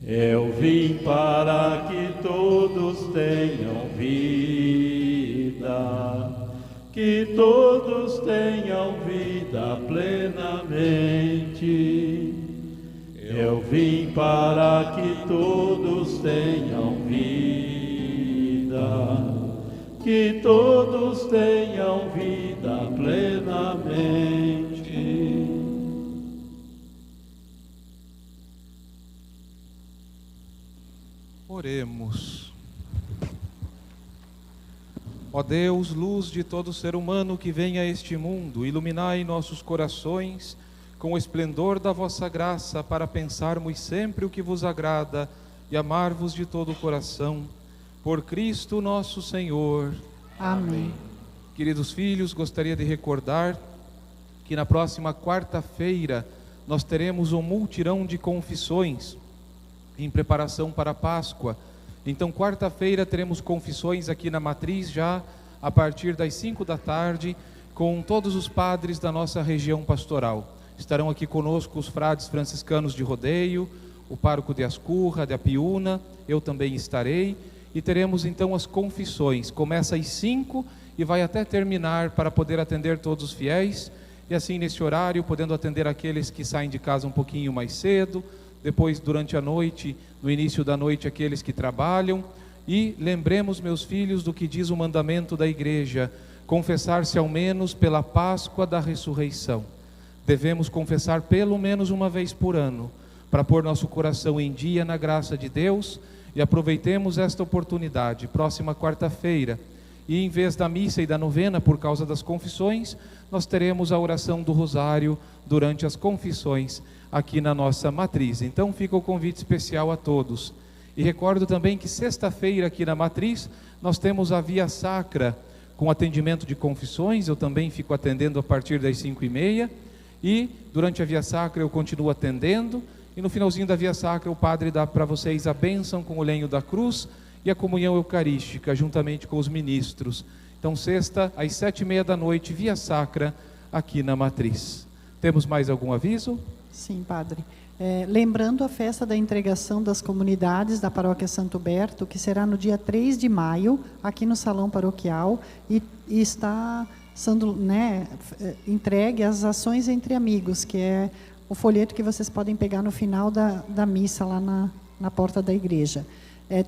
[SPEAKER 4] Eu vim para que todos tenham vida, que todos tenham vida plenamente. Eu vim para que todos tenham vida, que todos tenham vida plenamente.
[SPEAKER 6] Oremos. Ó Deus, luz de todo ser humano que vem a este mundo, iluminai nossos corações com o esplendor da vossa graça, para pensarmos sempre o que vos agrada e amar-vos de todo o coração. Por Cristo nosso Senhor.
[SPEAKER 5] Amém.
[SPEAKER 6] Queridos filhos, gostaria de recordar que na próxima quarta-feira nós teremos um multirão de confissões em preparação para a Páscoa. Então, quarta-feira teremos confissões aqui na Matriz, já a partir das 5 da tarde, com todos os padres da nossa região pastoral. Estarão aqui conosco os frades franciscanos de Rodeio, o pároco de Ascurra, de Apiúna, eu também estarei, e teremos então as confissões. Começa às 5 e vai até terminar, para poder atender todos os fiéis, e assim nesse horário, podendo atender aqueles que saem de casa um pouquinho mais cedo, depois durante a noite, no início da noite, aqueles que trabalham. E lembremos, meus filhos, do que diz o mandamento da igreja: confessar-se ao menos pela Páscoa da ressurreição. Devemos confessar pelo menos uma vez por ano, para pôr nosso coração em dia na graça de Deus. E aproveitemos esta oportunidade, próxima quarta-feira, e em vez da missa e da novena, por causa das confissões, nós teremos a oração do Rosário durante as confissões aqui na nossa Matriz. Então fica o convite especial a todos. E recordo também que sexta-feira aqui na Matriz nós temos a Via Sacra com atendimento de confissões. Eu também fico atendendo a partir das 5h30, e durante a Via Sacra eu continuo atendendo, e no finalzinho da Via Sacra o padre dá para vocês a bênção com o lenho da cruz e a comunhão eucarística juntamente com os ministros. Então sexta às 7h30 da noite, Via Sacra aqui na Matriz. Temos mais algum aviso?
[SPEAKER 5] Sim, padre. Lembrando a festa da entregação das comunidades da Paróquia Santo Berto, que será no dia 3 de maio, aqui no Salão Paroquial, e está sendo entregue as ações entre amigos, que é o folheto que vocês podem pegar no final da missa, lá na porta da igreja.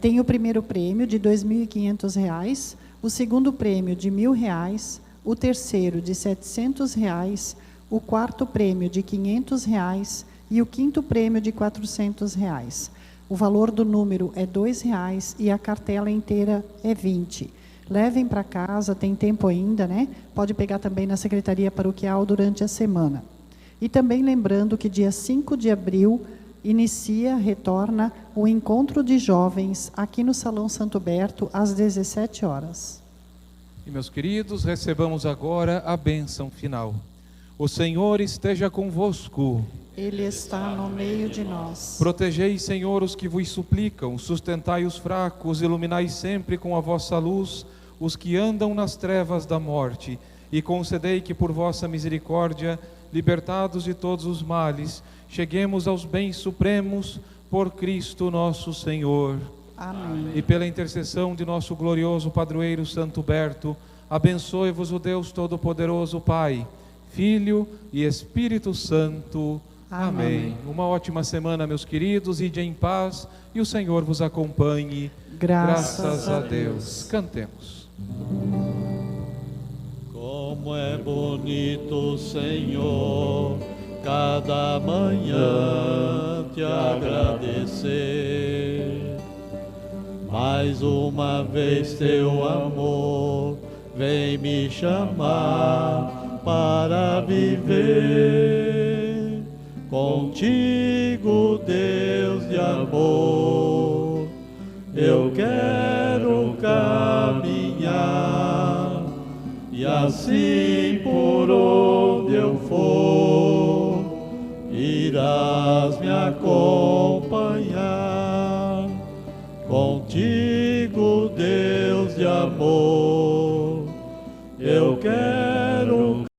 [SPEAKER 5] Tem o primeiro prêmio de R$ 2.500, o segundo prêmio de R$ 1.000, o terceiro de R$ 700, o quarto prêmio de R$ 500 e o quinto prêmio de R$ 400. O valor do número é R$ 2 e a cartela inteira é 20. Levem para casa, tem tempo ainda, né? Pode pegar também na Secretaria Paroquial durante a semana. E também lembrando que dia 5 de abril retorna o encontro de jovens aqui no Salão Santo Berto às 17 horas.
[SPEAKER 6] E meus queridos, recebamos agora a bênção final. O Senhor esteja convosco.
[SPEAKER 5] Ele está no meio de nós.
[SPEAKER 6] Protegei, Senhor, os que vos suplicam, sustentai os fracos, iluminai sempre com a vossa luz os que andam nas trevas da morte, e concedei que por vossa misericórdia, libertados de todos os males, cheguemos aos bens supremos por Cristo nosso Senhor.
[SPEAKER 5] Amém.
[SPEAKER 6] E pela intercessão de nosso glorioso padroeiro Santo Berto, abençoe-vos o Deus Todo-Poderoso, Pai, Filho e Espírito Santo. Amém. Uma ótima semana, meus queridos, ide em paz e o Senhor vos acompanhe. Graças a Deus. Cantemos.
[SPEAKER 4] Como é bonito, Senhor, cada manhã te agradecer. Mais uma vez teu amor vem me chamar para viver. Contigo, Deus de amor, eu quero caminhar, e assim por onde eu for, irás me acompanhar. Contigo, Deus de amor, eu quero